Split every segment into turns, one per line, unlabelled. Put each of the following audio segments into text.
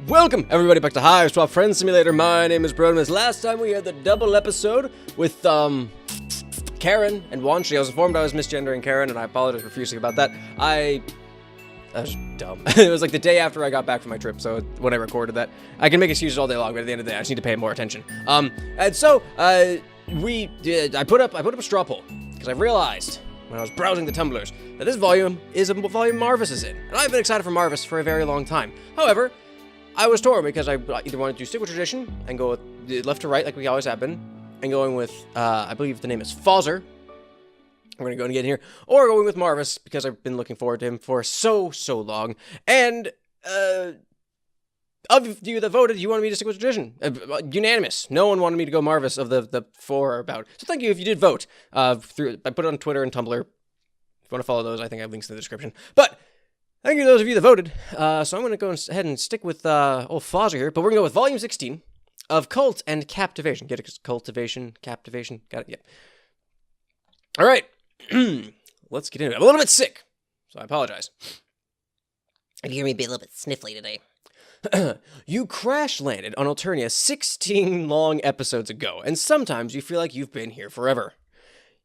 Welcome, everybody, back to Hiveswap Friendsim. My name is Brodemus. Last time we had the double episode with, Karen and Wanshi. I was informed I was misgendering Karen, and I apologize profusely about that. I was dumb. It was like the day after I got back from my trip, so when I recorded that. I can make excuses all day long, but at the end of the day, I just need to pay more attention. And so, I put up a straw poll, because I realized, when I was browsing the tumblers, that this volume is a volume Marvis is in. And I've been excited for Marvis for a very long time. However, I was torn because I either wanted to stick with tradition and go with left to right like we always have been, and going with, I believe the name is Fozzer. I'm going to go and get in here. Or going with Marvis because I've been looking forward to him for so long. And, of you that voted, you wanted me to stick with tradition. Unanimous. No one wanted me to go Marvis of the four about. So thank you if you did vote. I put it on Twitter and Tumblr. If you want to follow those, I think I have links in the description. But thank you to those of you that voted. So I'm going to go ahead and stick with old Fozzer here. But we're going to go with Volume 16 of Cult and Captivation. Get it? Cultivation, Captivation. Got it? Yep. All right. Let's get into it. I'm a little bit sick, so I apologize.
You hear me be a little bit sniffly today.
You crash landed on Alternia 16 long episodes ago, and sometimes you feel like you've been here forever.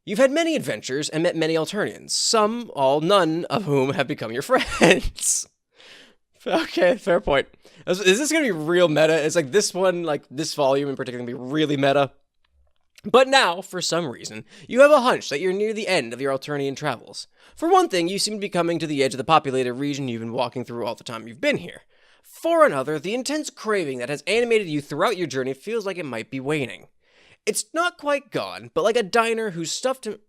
You've had many adventures and met many Alternians, none of whom have become your friends. Okay, fair point. Is this gonna be real meta? It's like this one, like this volume in particular, gonna be really meta. But now, for some reason, you have a hunch that you're near the end of your Alternian travels. For one thing, you seem to be coming to the edge of the populated region you've been walking through all the time you've been here. For another, the intense craving that has animated you throughout your journey feels like it might be waning. It's not quite gone, but like a diner who's stuffed him...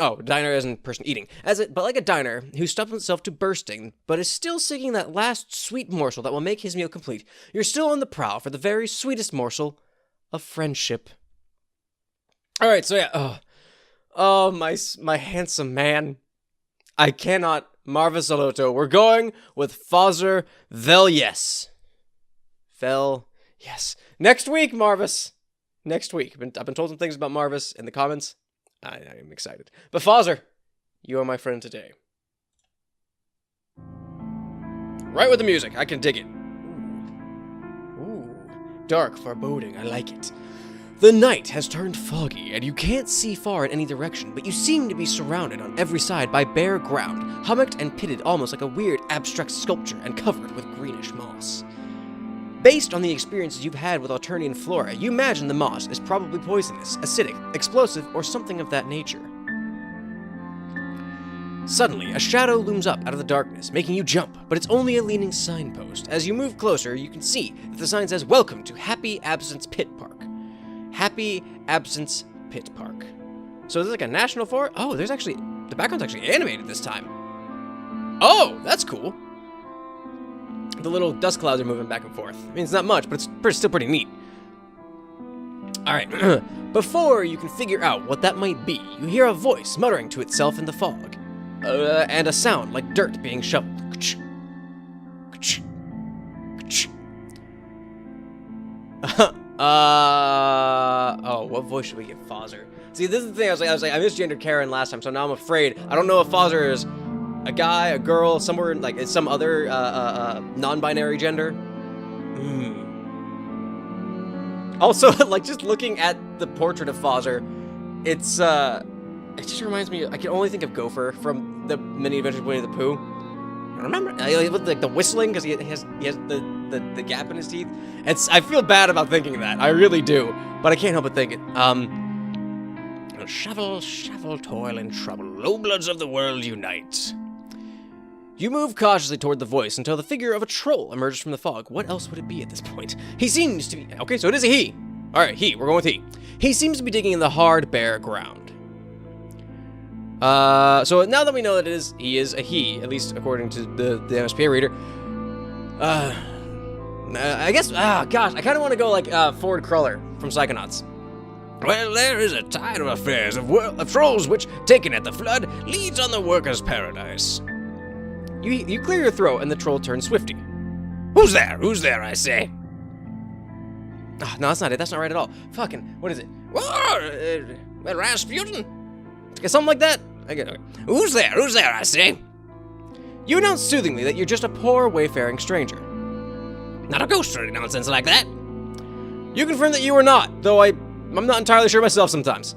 Oh, diner as in person eating. But like a diner who stuffed himself to bursting, but is still seeking that last sweet morsel that will make his meal complete. You're still on the prowl for the very sweetest morsel of friendship. Alright, so yeah, oh, my handsome man. I cannot Marvis Saloto. We're going with Fozzer Vel Yes. Vel Yes. Next week, Marvis. Next week. I've been told some things about Marvis in the comments. I am excited. But Fozzer, you are my friend today. Right with the music. I can dig it. Ooh. Dark foreboding. I like it. The night has turned foggy, and you can't see far in any direction, but you seem to be surrounded on every side by bare ground, hummocked and pitted almost like a weird abstract sculpture and covered with greenish moss. Based on the experiences you've had with Alternian flora, you imagine the moss is probably poisonous, acidic, explosive, or something of that nature. Suddenly, a shadow looms up out of the darkness, making you jump, but it's only a leaning signpost. As you move closer, you can see that the sign says, "Welcome to Happy Absence Pit Park." Happy Absence Pit Park. So there's like a national forest? Oh, there's actually... The background's actually animated this time. Oh, that's cool. The little dust clouds are moving back and forth. I mean, it's not much, but it's still pretty neat. Alright, before you can figure out what that might be, you hear a voice muttering to itself in the fog. And a sound like dirt being shoveled. Oh, what voice should we give Fozzer? See, this is the thing, I was like, I misgendered Karen last time, so now I'm afraid. I don't know if Fozzer is a guy, a girl, somewhere, like, it's some other, non-binary gender. Also, like, just looking at the portrait of Fozzer, it just reminds me, I can only think of Gopher from the Mini Adventures of Winnie the Pooh. Remember, with like the whistling because he has the gap in his teeth. I feel bad about thinking that. I really do, but I can't help but think it. Shovel, toil and trouble. Low bloods of the world unite. You move cautiously toward the voice until the figure of a troll emerges from the fog. What else would it be at this point? He seems to be... Okay, so it is a he. All right, he. We're going with he. He seems to be digging in the hard, bare ground. So now that we know that he is a he, at least according to the MSPA reader, I guess, gosh, I kind of want to go like, Ford Cruller from Psychonauts. Well, there is a tide of affairs of trolls which, taken at the flood, leads on the workers' paradise. You clear your throat and the troll turns swifty. Who's there? Who's there, I say? Oh, no, that's not it. That's not right at all. Fucking, what is it? Rasputin? Something like that? Okay. Who's there? Who's there, I say? You announce soothingly that you're just a poor wayfaring stranger.
Not a ghost or any nonsense like that.
You confirm that you are not, though I'm not entirely sure myself sometimes.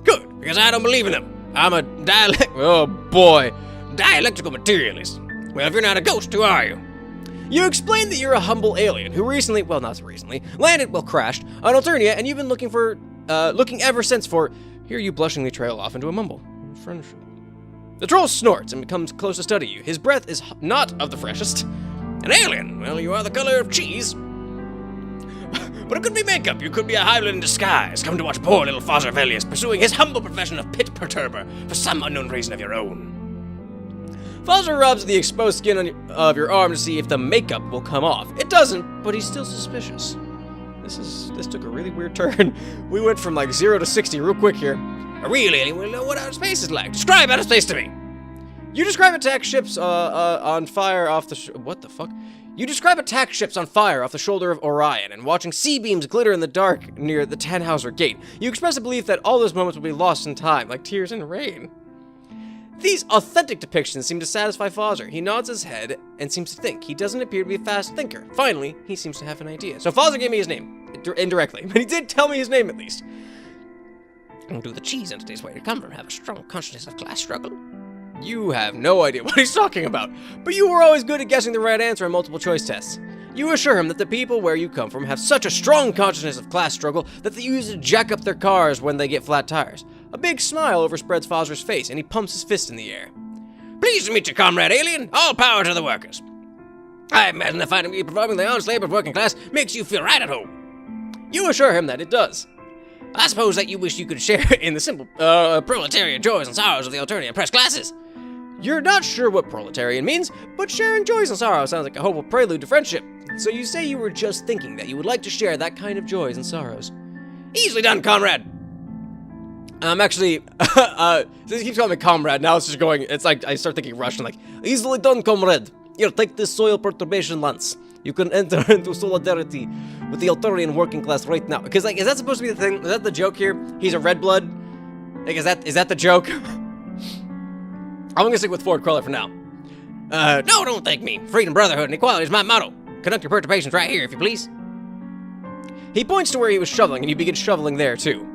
Good, because I don't believe in them. I'm a
Oh boy.
dialectical materialist. Well, if you're not a ghost, who are you?
You explained that you're a humble alien who recently, well, not so recently, crashed on Alternia, and you've been looking ever since for, here you blushingly trail off into a mumble. Friendship. The troll snorts and becomes close to study you. His breath is not of the freshest.
An alien? Well, you are the color of cheese. But it could be makeup. You could be a Highland in disguise, come to watch poor little Fozzer Velius pursuing his humble profession of pit perturber for some unknown reason of your own.
Fozzer rubs the exposed skin of your arm to see if the makeup will come off. It doesn't, but he's still suspicious. This took a really weird turn. We went from like 0 to 60 real quick here.
A real alien will know what outer space is like. Describe outer space to me.
You describe attack ships on fire off the what the fuck? You describe attack ships on fire off the shoulder of Orion and watching sea beams glitter in the dark near the Tannhauser Gate. You express a belief that all those moments will be lost in time, like tears in rain. These authentic depictions seem to satisfy Fozzer. He nods his head and seems to think. He doesn't appear to be a fast thinker. Finally, he seems to have an idea. So Fozzer gave me his name, indirectly, but he did tell me his name at least.
Do the cheese entities where you come from have a strong consciousness of class struggle?
You have no idea what he's talking about, but you were always good at guessing the right answer on multiple choice tests. You assure him that the people where you come from have such a strong consciousness of class struggle that they use it to jack up their cars when they get flat tires. A big smile overspreads Fozzer's face, and he pumps his fist in the air.
Pleased to meet you, comrade alien. All power to the workers. I imagine that finding you performing the honest labor of working class makes you feel right at home.
You assure him that it does.
I suppose that you wish you could share in the simple proletarian joys and sorrows of the Alternia oppressed classes.
You're not sure what proletarian means, but sharing joys and sorrows sounds like a hopeful prelude to friendship. So you say you were just thinking that you would like to share that kind of joys and sorrows.
Easily done, comrade.
I'm actually, so he keeps calling me comrade, now it's just going, it's like, I start thinking Russian, like, easily done, comrade. Here, take this soil perturbation lance. You can enter into solidarity with the Alturian working class right now. Because, like, is that supposed to be the thing? Is that the joke here? He's a red blood? Like, is that the joke? I'm gonna stick with Ford Cruller for now.
No, don't thank me. Freedom, brotherhood, and equality is my motto. Conduct your perturbations right here, if you please.
He points to where he was shoveling, and you begin shoveling there, too.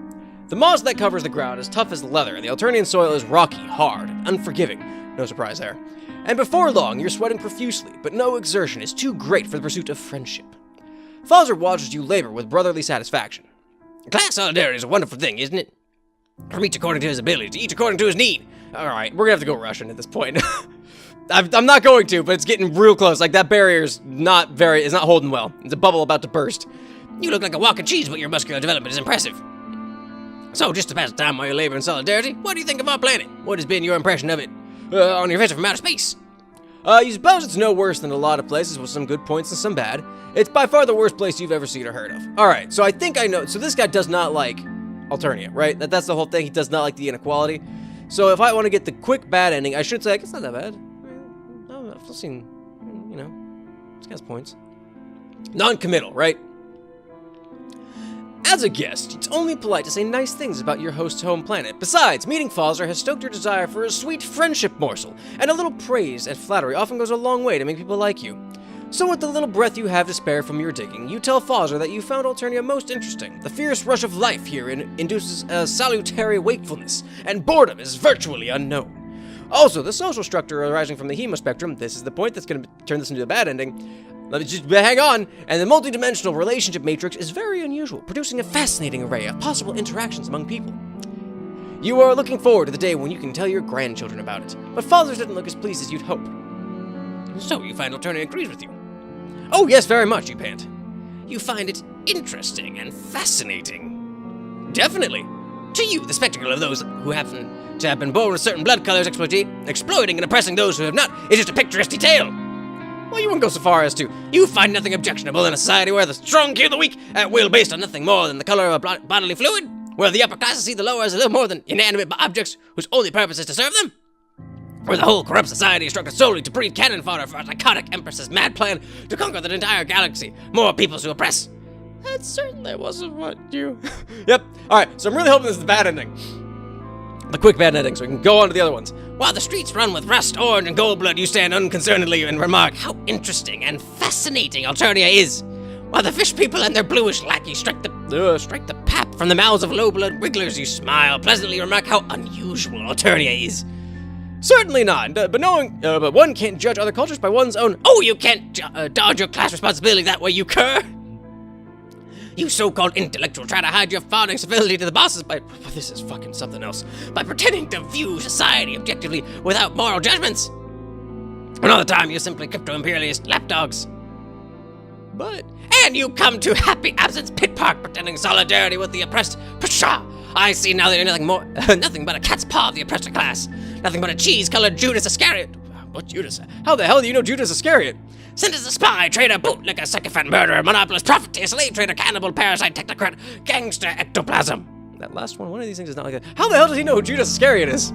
The moss that covers the ground is tough as leather, and the Alternian soil is rocky, hard, and unforgiving. No surprise there. And before long, you're sweating profusely, but no exertion is too great for the pursuit of friendship. Fozzer watches you labor with brotherly satisfaction.
Class solidarity is a wonderful thing, isn't it? From each according to his ability, to each according to his need.
Alright, we're gonna have to go Russian at this point. I'm not going to, but it's getting real close. Like, that barrier's not holding well. It's a bubble about to burst.
You look like a walking cheese, but your muscular development is impressive. So, just to pass the time while you labor in solidarity, what do you think of our planet? What has been your impression of it on your visit from outer space?
You suppose it's no worse than a lot of places with some good points and some bad. It's by far the worst place you've ever seen or heard of. Alright, so I think I know. So this guy does not like Alternia, right? That's the whole thing. He does not like the inequality. So if I want to get the quick bad ending, I should say, like, it's not that bad. I've seen, you know, this guy's points. Non-committal, right? As a guest, it's only polite to say nice things about your host's home planet. Besides, meeting Fozzer has stoked your desire for a sweet friendship morsel, and a little praise and flattery often goes a long way to make people like you. So with the little breath you have to spare from your digging, you tell Fozzer that you found Alternia most interesting. The fierce rush of life here induces a salutary wakefulness, and boredom is virtually unknown. Also, the social structure arising from the hemospectrum, this is the point that's going to turn this into a bad ending. Let me just hang on, and the multidimensional relationship matrix is very unusual, producing a fascinating array of possible interactions among people. You are looking forward to the day when you can tell your grandchildren about it, but Fozzer didn't look as pleased as you'd hope.
So you find Alternia agrees with you?
Oh yes, very much, you pant.
You find it interesting and fascinating?
Definitely.
To you, the spectacle of those who happen to have been born with certain blood colors exploiting and oppressing those who have not is just a picturesque tale.
Well, you wouldn't go so far as to.
You find nothing objectionable in a society where the strong kill the weak at will based on nothing more than the color of a bodily fluid? Where the upper classes see the lower as a little more than inanimate objects whose only purpose is to serve them? Where the whole corrupt society is structured solely to breed cannon fodder for a psychotic empress's mad plan to conquer the entire galaxy, more peoples to oppress?
That certainly wasn't what you... Yep. Alright, so I'm really hoping this is the bad ending. the quick bad ending so we can go on to the other ones.
While the streets run with rust, orange, and gold blood, you stand unconcernedly and remark how interesting and fascinating Alternia is. While the fish people and their bluish lackeys strike the pap from the mouths of low-blood wigglers, you smile, pleasantly remark how unusual Alternia is.
Certainly not, but one can't judge other cultures by one's own.
Oh, you can't dodge your class responsibility that way, you cur! You so-called intellectual try to hide your fawning civility to the bosses by...
This is fucking something else.
By pretending to view society objectively without moral judgments. Another time, you simply crypto-imperialist lapdogs. And you come to Happy Absence Pit Park pretending solidarity with the oppressed. Pshaw! I see now that you're nothing but a cat's paw of the oppressor class. Nothing but a cheese-colored Judas Iscariot.
What Judas? How the hell do you know Judas Iscariot?
Sent as a spy, traitor, bootlicker, sycophant, murderer, monopolist, profiteer, slave trader, cannibal, parasite, technocrat, gangster, ectoplasm.
That last one of these things is not like that. How the hell does he know who Judas Iscariot is?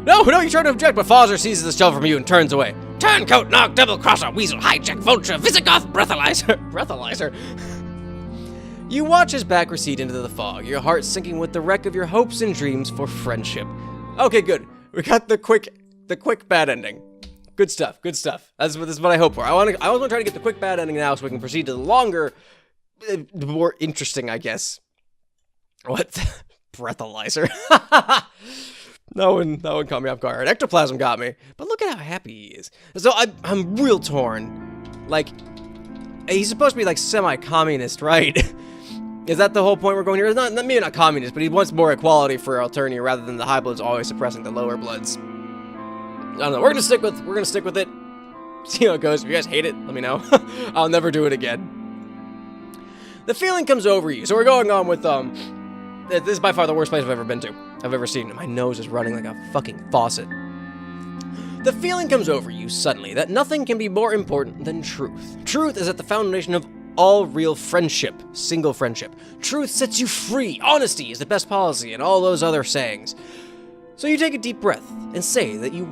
No, you try to object, but Fozzer seizes the shell from you and turns away.
Turncoat, knock, double-crosser, weasel, hijack, vulture, Visigoth, breathalyzer.
Breathalyzer? You watch his back recede into the fog, your heart sinking with the wreck of your hopes and dreams for friendship. Okay, good. We got the quick bad ending. Good stuff. This is what I hope for. I always want to try to get the quick bad ending now so we can proceed to the longer, more interesting, I guess. What? Breathalyzer. That one caught me off guard. Ectoplasm got me. But look at how happy he is. So I'm real torn. Like, he's supposed to be like semi-communist, right? Is that the whole point we're going here? Maybe not communist, but he wants more equality for Alternia rather than the high bloods always suppressing the lower bloods. I don't know. We're gonna stick with it. See how it goes. If you guys hate it, let me know. I'll never do it again. The feeling comes over you. So we're going on with this is by far the worst place I've ever been to. I've ever seen. My nose is running like a fucking faucet. The feeling comes over you suddenly that nothing can be more important than truth. Truth is at the foundation of all real friendship, single friendship. Truth sets you free. Honesty is the best policy, and all those other sayings. So you take a deep breath and say that you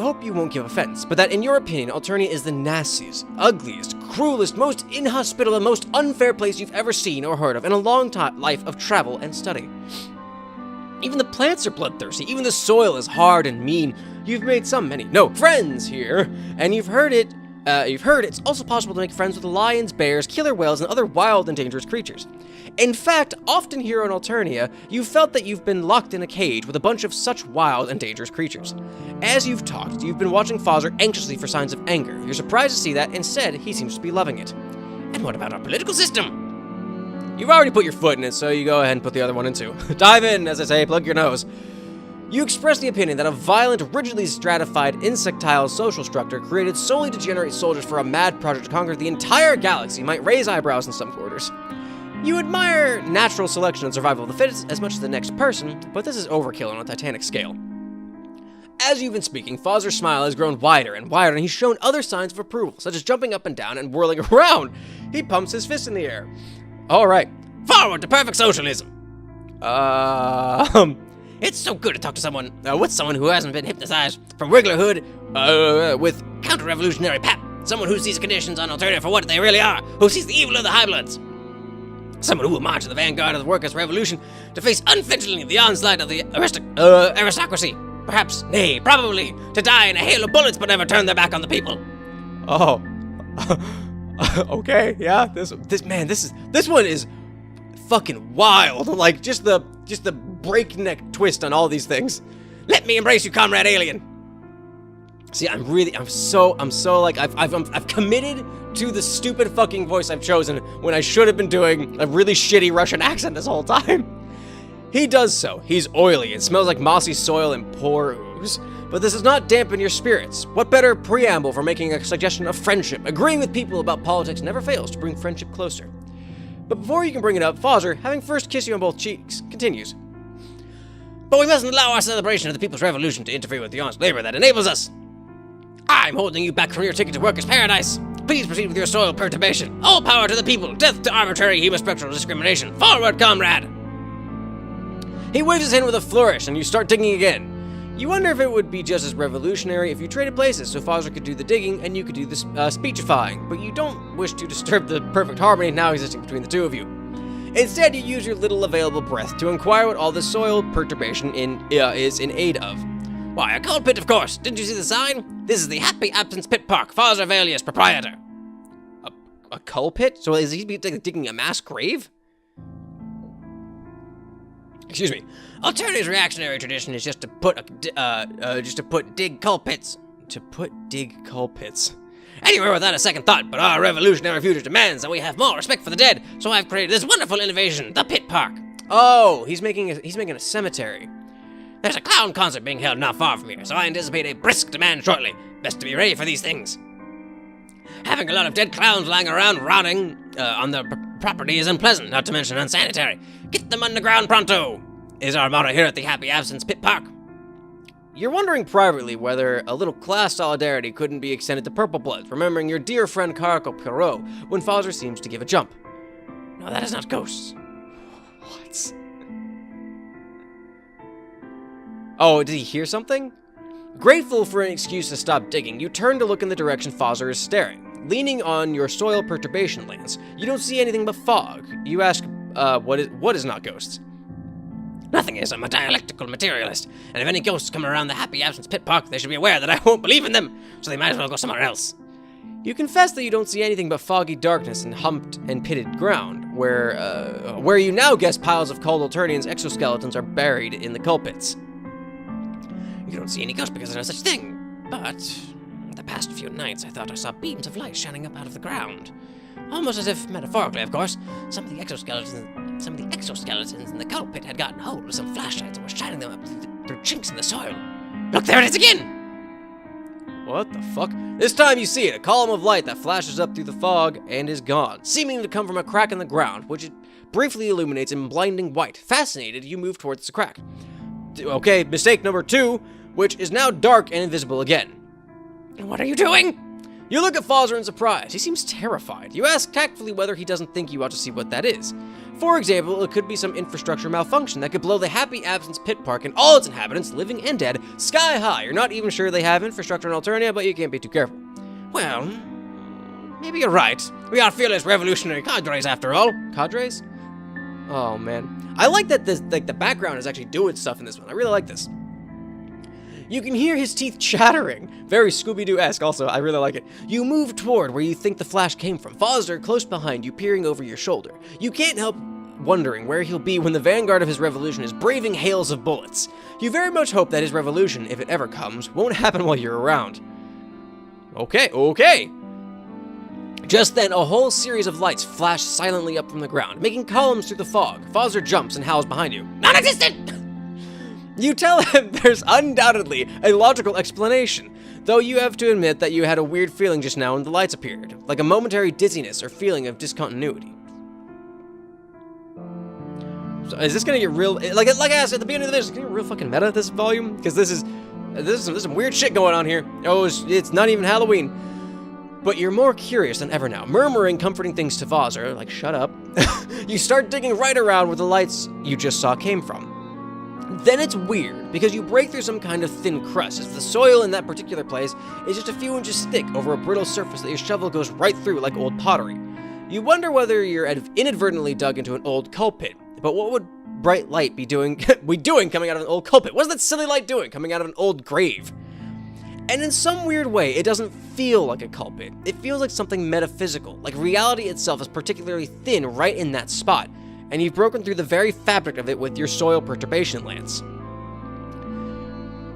hope you won't give offense, but that in your opinion, Alternia is the nastiest, ugliest, cruelest, most inhospitable, and most unfair place you've ever seen or heard of in a long life of travel and study. Even the plants are bloodthirsty. Even the soil is hard and mean. You've made friends here, and you've heard it's also possible to make friends with lions, bears, killer whales, and other wild and dangerous creatures. In fact, often here on Alternia, you've felt that you've been locked in a cage with a bunch of such wild and dangerous creatures. As you've talked, you've been watching Fozzer anxiously for signs of anger. You're surprised to see that, instead, he seems to be loving it.
And what about our political system?
You've already put your foot in it, so you go ahead and put the other one in too. Dive in, as I say, plug your nose. You express the opinion that a violent, rigidly stratified, insectile social structure created solely to generate soldiers for a mad project to conquer the entire galaxy might raise eyebrows in some quarters. You admire natural selection and survival of the fittest as much as the next person, but this is overkill on a titanic scale. As you've been speaking, Fozzer's smile has grown wider and wider, and he's shown other signs of approval, such as jumping up and down and whirling around. He pumps his fist in the air. All right,
forward to perfect socialism.
It's
so good to talk to someone who hasn't been hypnotized from Wigglerhood with counter-revolutionary pap. Someone who sees conditions on Alternia for what they really are, who sees the evil of the High Bloods. Someone who will march to the vanguard of the workers' revolution to face unflinchingly the onslaught of the aristocracy. Perhaps, nay, probably, to die in a hail of bullets but never turn their back on the people.
Oh. Okay, yeah. This one is fucking wild. Like, just the breakneck twist on all these things.
Let me embrace you, comrade alien.
See, I'm so like, I've committed to the stupid fucking voice I've chosen when I should have been doing a really shitty Russian accent this whole time. He does so. He's oily and smells like mossy soil and poor ooze. But this does not dampen your spirits. What better preamble for making a suggestion of friendship? Agreeing with people about politics never fails to bring friendship closer. But before you can bring it up, Fozzer, having first kissed you on both cheeks, continues.
But we mustn't allow our celebration of the people's revolution to interfere with the honest labor that enables us. I'm holding you back from your ticket to workers' paradise. Please proceed with your soil perturbation. All power to the people. Death to arbitrary hemospectral discrimination. Forward, comrade!
He waves his hand with a flourish, and you start digging again. You wonder if it would be just as revolutionary if you traded places so Fozzer could do the digging and you could do the speechifying, but you don't wish to disturb the perfect harmony now existing between the two of you. Instead, you use your little available breath to inquire what all this soil perturbation is in aid of.
Why, a coal pit, of course. Didn't you see the sign? This is the Happy Absence Pit Park, Fozzer Valius, proprietor.
A coal pit? So is he digging a mass grave?
Excuse me. Alternity's reactionary tradition is just to put dig coal pits.
To put dig coal pits.
Anywhere without a second thought, but our revolutionary future demands that we have more respect for the dead, so I've created this wonderful innovation, the Pit Park.
Oh, he's making a cemetery.
There's a clown concert being held not far from here, so I anticipate a brisk demand shortly. Best to be ready for these things. Having a lot of dead clowns lying around rotting on the property is unpleasant, not to mention unsanitary. Get them underground pronto, is our motto here at the Happy Absence Pit Park.
You're wondering privately whether a little class solidarity couldn't be extended to Purple Bloods, remembering your dear friend Carco Pierrot when Fozzer seems to give a jump.
No, that is not ghosts.
What? Oh, did he hear something? Grateful for an excuse to stop digging, you turn to look in the direction Fozzer is staring. Leaning on your soil perturbation lens, you don't see anything but fog. You ask, what is not ghosts?
Nothing is. I'm a dialectical materialist, and if any ghosts come around the Happy Absence Pit Park, they should be aware that I won't believe in them, so they might as well go somewhere else.
You confess that you don't see anything but foggy darkness and humped and pitted ground, where you now guess piles of cold Alternians' exoskeletons are buried in the coal pits.
You don't see any ghosts because there's no such thing, but the past few nights I thought I saw beams of light shining up out of the ground. Almost as if, metaphorically of course, some of the exoskeletons in the coal pit had gotten hold of some flashlights and were shining them up through chinks in the soil. Look, there it is again!
What the fuck? This time you see it, a column of light that flashes up through the fog and is gone, seeming to come from a crack in the ground, which it briefly illuminates in blinding white. Fascinated, you move towards the crack. Okay, mistake number 2, which is now dark and invisible again.
What are you doing?
You look at Fozzer in surprise. He seems terrified. You ask tactfully whether he doesn't think you ought to see what that is. For example, it could be some infrastructure malfunction that could blow the Happy Absence Pit Park and all its inhabitants, living and dead, sky high. You're not even sure they have infrastructure in Alternia, but you can't be too careful.
Well, maybe you're right. We are fearless revolutionary cadres after all.
Cadres? Oh man. I like that the background is actually doing stuff in this one. I really like this. You can hear his teeth chattering. Very Scooby-Doo-esque also, I really like it. You move toward where you think the flash came from. Fozzer close behind you, peering over your shoulder. You can't help wondering where he'll be when the vanguard of his revolution is braving hails of bullets. You very much hope that his revolution, if it ever comes, won't happen while you're around. Okay. Just then, a whole series of lights flash silently up from the ground, making columns through the fog. Fozzer jumps and howls behind you.
Non-existent!
You tell him there's undoubtedly a logical explanation, though you have to admit that you had a weird feeling just now when the lights appeared, like a momentary dizziness or feeling of discontinuity. So is this gonna get real, like I asked at the beginning of this, is it gonna get real fucking meta, this volume? Because there's some weird shit going on here. Oh, it's not even Halloween. But you're more curious than ever now, murmuring comforting things to Fozzer, like shut up. You start digging right around where the lights you just saw came from. Then it's weird, because you break through some kind of thin crust, as the soil in that particular place is just a few inches thick over a brittle surface that your shovel goes right through like old pottery. You wonder whether you're inadvertently dug into an old coal pit, but what would bright light be doing coming out of an old coal pit? What's that silly light doing coming out of an old grave? And in some weird way, it doesn't feel like a coal pit. It feels like something metaphysical, like reality itself is particularly thin right in that spot, and you've broken through the very fabric of it with your soil perturbation lance.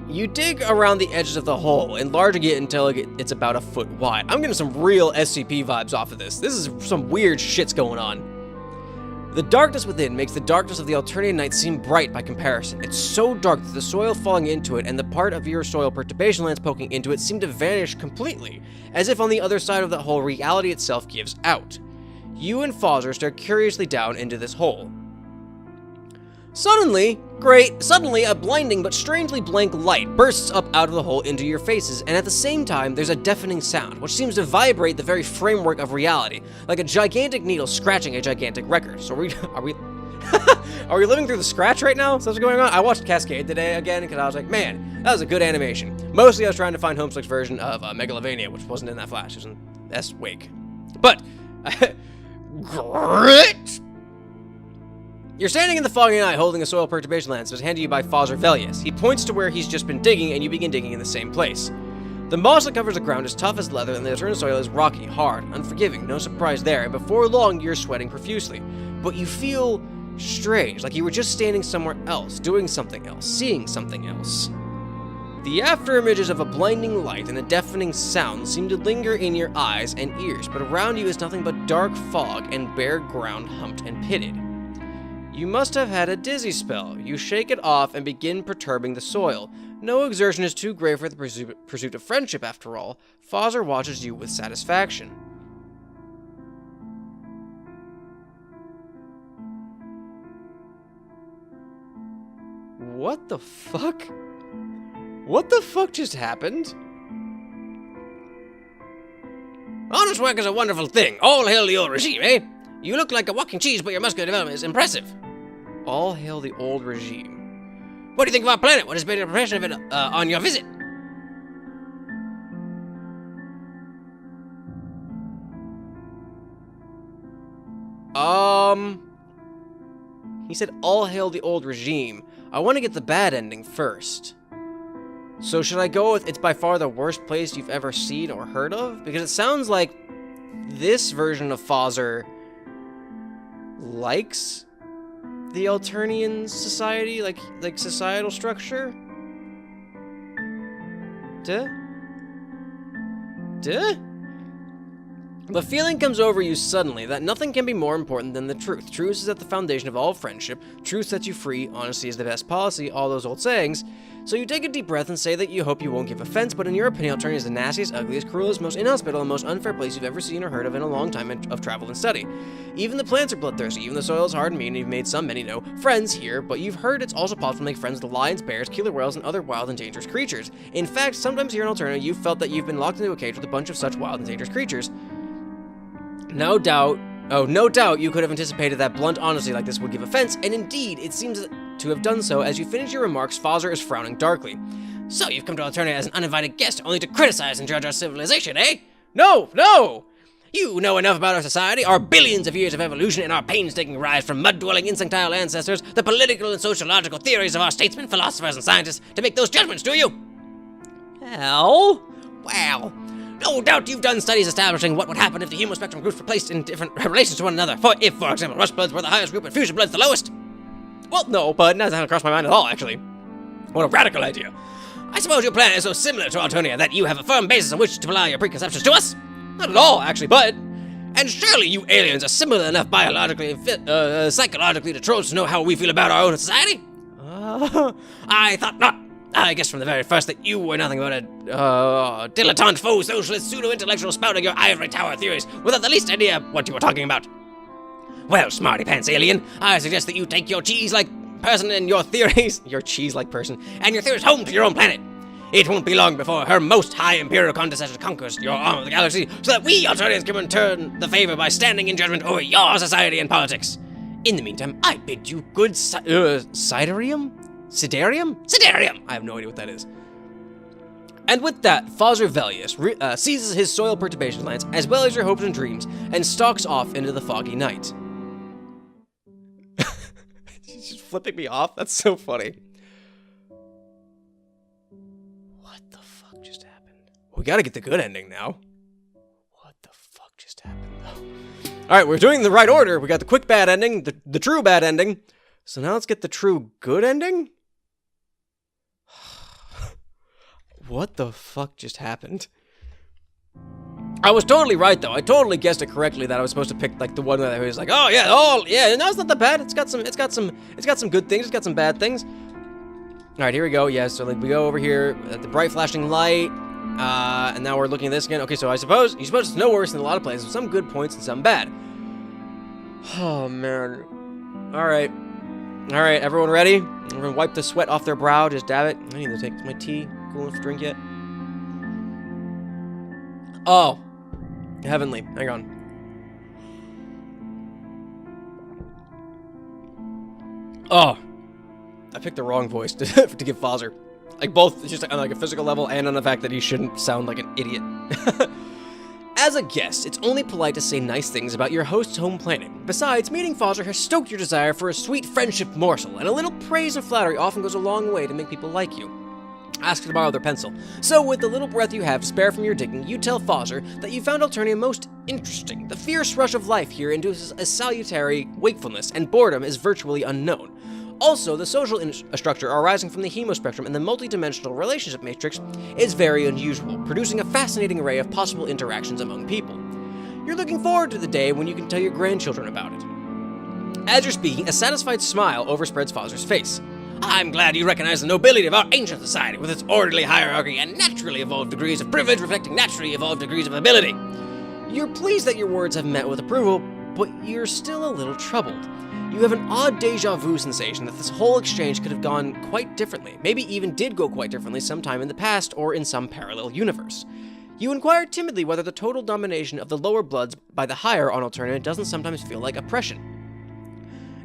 You dig around the edges of the hole, enlarging it until it's about a foot wide. I'm getting some real SCP vibes off of this. This is some weird shit's going on. The darkness within makes the darkness of the Alternian night seem bright by comparison. It's so dark that the soil falling into it and the part of your soil perturbation lance poking into it seem to vanish completely, as if on the other side of the hole reality itself gives out. You and Fozzer stare curiously down into this hole. Suddenly, a blinding but strangely blank light bursts up out of the hole into your faces, and at the same time, there's a deafening sound, which seems to vibrate the very framework of reality, like a gigantic needle scratching a gigantic record. So are we are we living through the scratch right now? Is that what's going on? I watched Cascade today again, because I was like, man, that was a good animation. Mostly I was trying to find Homestuck's version of Megalovania, which wasn't in that Flash, it was in S-Wake. But, great! You're standing in the foggy night holding a soil perturbation lance that was handed to you by Fozzer Velius. He points to where he's just been digging, and you begin digging in the same place. The moss that covers the ground is tough as leather, and the alternate soil is rocky, hard, unforgiving. No surprise there, and before long, you're sweating profusely. But you feel strange, like you were just standing somewhere else, doing something else, seeing something else. The afterimages of a blinding light and a deafening sound seem to linger in your eyes and ears, but around you is nothing but dark fog and bare ground humped and pitted. You must have had a dizzy spell. You shake it off and begin perturbing the soil. No exertion is too great for the pursuit of friendship, after all. Fozzer watches you with satisfaction. What the fuck? What the fuck just happened?
Honest work is a wonderful thing. All hail the old regime, eh? You look like a walking cheese, but your muscular development is impressive.
All hail the old regime.
What do you think of our planet? What has been your impression of it on your visit?
He said, all hail the old regime. I want to get the bad ending first. So should I go with it's by far the worst place you've ever seen or heard of? Because it sounds like this version of Fozzer likes the Alternian society, like societal structure. Duh? The feeling comes over you suddenly that nothing can be more important than the truth. Truth is at the foundation of all friendship. Truth sets you free. Honesty is the best policy. All those old sayings. So you take a deep breath and say that you hope you won't give offense, but in your opinion, Alternia is the nastiest, ugliest, cruelest, most inhospitable, and most unfair place you've ever seen or heard of in a long time of travel and study. Even the plants are bloodthirsty, even the soil is hard and mean, and you've made some, many know, friends here, but you've heard it's also possible to make friends with lions, bears, killer whales, and other wild and dangerous creatures. In fact, sometimes here in Alternia, you've felt that you've been locked into a cage with a bunch of such wild and dangerous creatures. No doubt you could have anticipated that blunt honesty like this would give offense, and indeed, it seems to have done so. As you finish your remarks, Fozzer is frowning darkly.
So you've come to Alternia as an uninvited guest, only to criticize and judge our civilization, eh?
No!
You know enough about our society, our billions of years of evolution, and our painstaking rise from mud-dwelling insectile ancestors, the political and sociological theories of our statesmen, philosophers, and scientists, to make those judgments, do you?
Hell?
Well, no doubt you've done studies establishing what would happen if the human spectrum groups were placed in different relations to one another. For example, rush bloods were the highest group and fusion bloods the lowest.
Well, no, but that hasn't crossed my mind at all, actually.
What a radical idea. I suppose your plan is so similar to Alternia that you have a firm basis on which to apply your preconceptions to us?
Not at all, actually, but...
And surely you aliens are similar enough biologically and psychologically to trolls to know how we feel about our own society? I thought not. I guessed from the very first that you were nothing but a dilettante faux socialist pseudo-intellectual spouting your ivory tower theories without the least idea what you were talking about. Well, smarty pants alien, I suggest that you take your cheese-like person and your theories,
your cheese-like person,
and your theories home to your own planet. It won't be long before her most high imperial condescension conquers your arm of the galaxy, so that we Alternians can return the favor by standing in judgment over your society and politics. In the meantime, I bid you good
Siderium? Siderium?
Siderium!
I have no idea what that is. And with that, Fozzer Velius seizes his soil perturbation lance, as well as your hopes and dreams, and stalks off into the foggy night. She's just flipping me off? That's so funny. What the fuck just happened? We gotta get the good ending now. What the fuck just happened, though? Alright, we're doing the right order. We got the quick bad ending, the true bad ending. So now let's get the true good ending? What the fuck just happened? I was totally right, though. I totally guessed it correctly that I was supposed to pick like the one that was like, oh yeah, no, it's not that bad. It's got some good things. It's got some bad things. All right, here we go. Yeah, so like we go over here at the bright flashing light, and now we're looking at this again. Okay, so I suppose it's no worse in a lot of places. Some good points and some bad. Oh man. All right, everyone ready? We're gonna wipe the sweat off their brow. Just dab it. I need to take my tea. Cool enough to drink yet? Oh, heavenly. Hang on. Oh, I picked the wrong voice to give Fozzer. Like both, just on like a physical level and on the fact that he shouldn't sound like an idiot. As a guest, it's only polite to say nice things about your host's home planet. Besides, meeting Fozzer has stoked your desire for a sweet friendship morsel, and a little praise and flattery often goes a long way to make people like you. Ask to borrow their pencil. So, with the little breath you have to spare from your digging, you tell Fozzer that you found Alternia most interesting. The fierce rush of life here induces a salutary wakefulness, and boredom is virtually unknown. Also, the social structure arising from the hemospectrum and the multidimensional relationship matrix is very unusual, producing a fascinating array of possible interactions among people. You're looking forward to the day when you can tell your grandchildren about it. As you're speaking, a satisfied smile overspreads Fozzer's face.
I'm glad you recognize the nobility of our ancient society with its orderly hierarchy and naturally evolved degrees of privilege reflecting naturally evolved degrees of ability.
You're pleased that your words have met with approval, but you're still a little troubled. You have an odd deja vu sensation that this whole exchange could have gone quite differently, maybe even did go quite differently sometime in the past or in some parallel universe. You inquire timidly whether the total domination of the lower bloods by the higher on Alternia doesn't sometimes feel like oppression.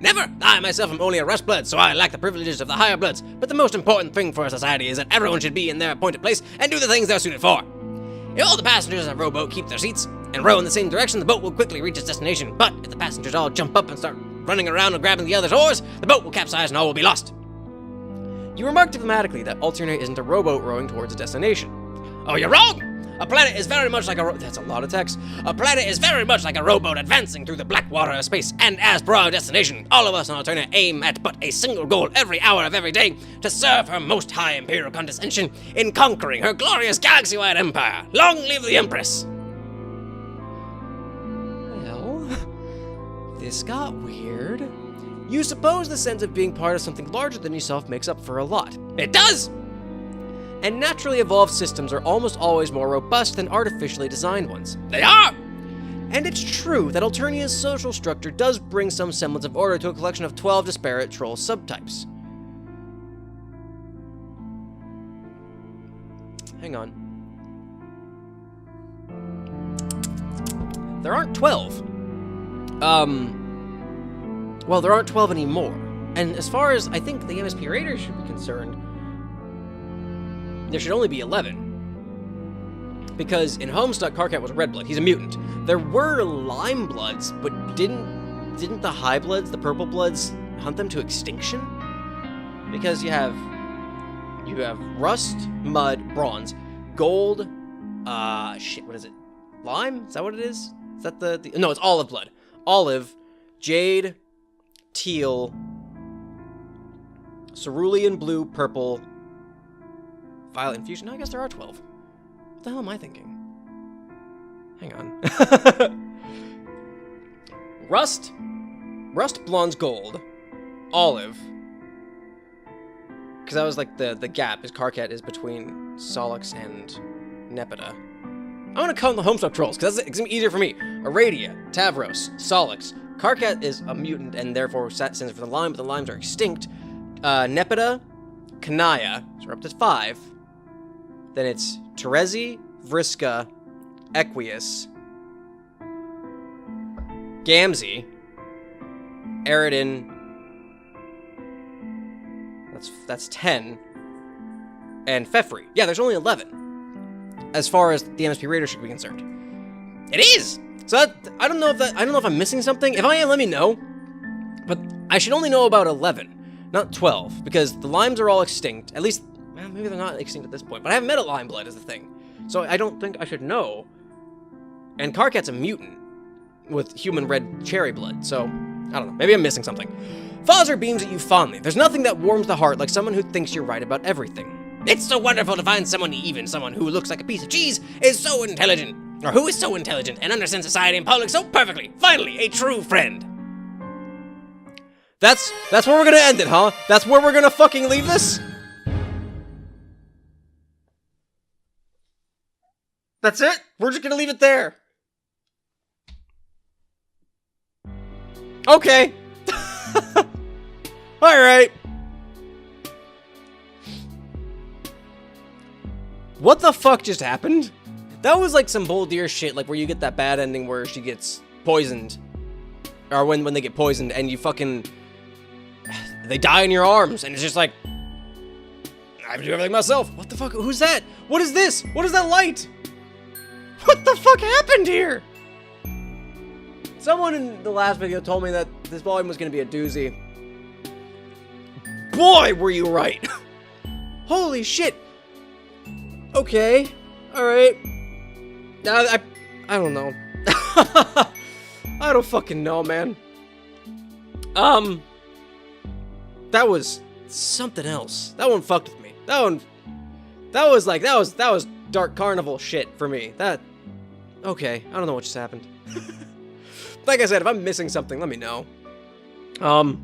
Never! I myself am only a rust blood, so I lack the privileges of the higher bloods, but the most important thing for a society is that everyone should be in their appointed place and do the things they're suited for. If all the passengers of a rowboat keep their seats and row in the same direction, the boat will quickly reach its destination, but if the passengers all jump up and start running around and grabbing the other's oars, the boat will capsize and all will be lost.
You remark diplomatically that Alternia isn't a rowboat rowing towards a destination.
Oh, you're wrong! A planet is very much like a that's a lot of text. A planet is very much like a rowboat advancing through the black water of space, and as per our destination, all of us on Alternia aim at but a single goal every hour of every day, to serve her most high imperial condescension in conquering her glorious galaxy-wide empire. Long live the Empress!
Well, this got weird. You suppose the sense of being part of something larger than yourself makes up for a lot.
It does!
And naturally evolved systems are almost always more robust than artificially designed ones.
They are!
And it's true that Alternia's social structure does bring some semblance of order to a collection of 12 disparate troll subtypes. Hang on. There aren't 12. Well, there aren't 12 anymore. And as far as I think the MSP Raiders should be concerned, there should only be 11. Because in Homestuck, Karkat was a red blood. He's a mutant. There were lime bloods, but didn't the high bloods, the purple bloods, hunt them to extinction? Because you have rust, mud, bronze, gold, what is it? Lime? Is that what it is? Is that the no, it's olive blood. Olive, jade, teal, cerulean blue, purple, violet infusion. No, I guess there are 12. What the hell am I thinking? Hang on. Rust, bronze, gold, olive. Because that was like the gap. Is Karkat is between Solix and Nepeta. I'm gonna count the Homestuck trolls because it's gonna be easier for me. Aradia, Tavros, Solix. Karkat is a mutant and therefore stands for the lime, but the limes are extinct. Nepeta, Kanaya, so we're up to 5. Then it's Terezi, Vriska, Equius, Gamzee, Aridin. That's 10. And Fefri. Yeah, there's only 11. As far as the MSP Raider should be concerned.
It is!
So I don't know if I'm missing something. If I am, let me know. But I should only know about 11, not 12, because the limes are all extinct. At least, well, maybe they're not extinct at this point. But I haven't met a lime blood is the thing. So I don't think I should know. And Karkat's a mutant with human red cherry blood. So I don't know. Maybe I'm missing something. Fozzer beams at you fondly. There's nothing that warms the heart like someone who thinks you're right about everything.
It's so wonderful to find someone, even someone who looks like a piece of cheese, is so intelligent. Or who is so intelligent and understands society and politics so perfectly. Finally, a true friend.
That's where we're gonna end it, huh? That's where we're gonna fucking leave this? That's it? We're just gonna leave it there. Okay. Alright. What the fuck just happened? That was like some Bull Deer shit, like where you get that bad ending where she gets poisoned. Or when they get poisoned and you fucking... They die in your arms, and it's just like... I have to do everything myself. What the fuck? Who's that? What is this? What is that light? What the fuck happened here? Someone in the last video told me that this volume was going to be a doozy. Boy, were you right. Holy shit. Okay. Alright. I don't know. I don't fucking know, man. That was something else. That one fucked with me. That was dark carnival shit for me. Okay, I don't know what just happened. Like I said, if I'm missing something, let me know. We're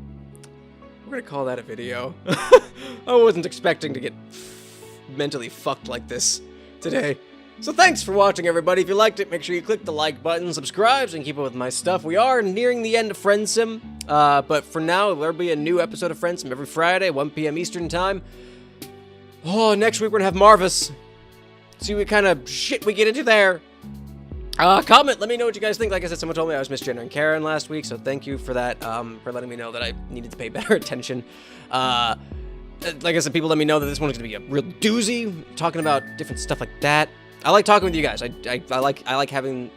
gonna call that a video. I wasn't expecting to get mentally fucked like this today. So thanks for watching, everybody. If you liked it, make sure you click the like button, subscribe, so you can keep up with my stuff. We are nearing the end of Friendsim, but for now, there'll be a new episode of Friendsim every Friday, 1 p.m. Eastern Time. Oh, next week we're gonna have Marvis. See what kind of shit we get into there. Comment, let me know what you guys think. Like I said, someone told me I was misgendering Karen last week, so thank you for that, for letting me know that I needed to pay better attention. Like I said, people let me know that this one's gonna be a real doozy, talking about different stuff like that. I like talking with you guys. I like having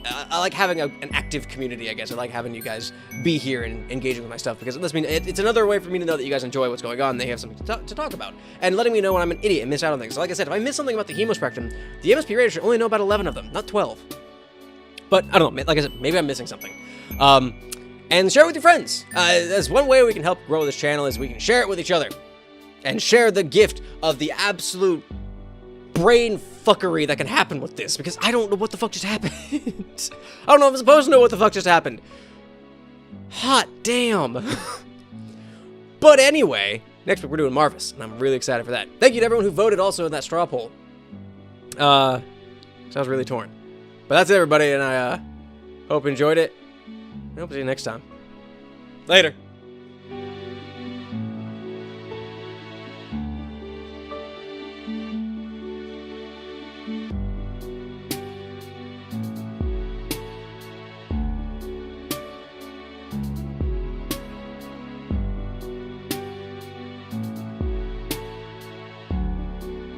an active community, I guess. I like having you guys be here and engaging with my stuff, because it's another way for me to know that you guys enjoy what's going on. They have something to talk about, and letting me know when I'm an idiot and miss out on things. So like I said, if I miss something about the hemo spectrum, the MSP Raiders should only know about 11 of them, not 12. But I don't know. Like I said, maybe I'm missing something. And share it with your friends. That's one way we can help grow this channel, is we can share it with each other and share the gift of the absolute brain fuckery that can happen with this, because I don't know what the fuck just happened. I don't know if I'm supposed to know what the fuck just happened. Hot damn. But anyway, next week we're doing Marvis, and I'm really excited for that. Thank you to everyone who voted also in that straw poll. So I was really torn. But that's it, everybody, and I hope you enjoyed it. I hope to see you next time. Later.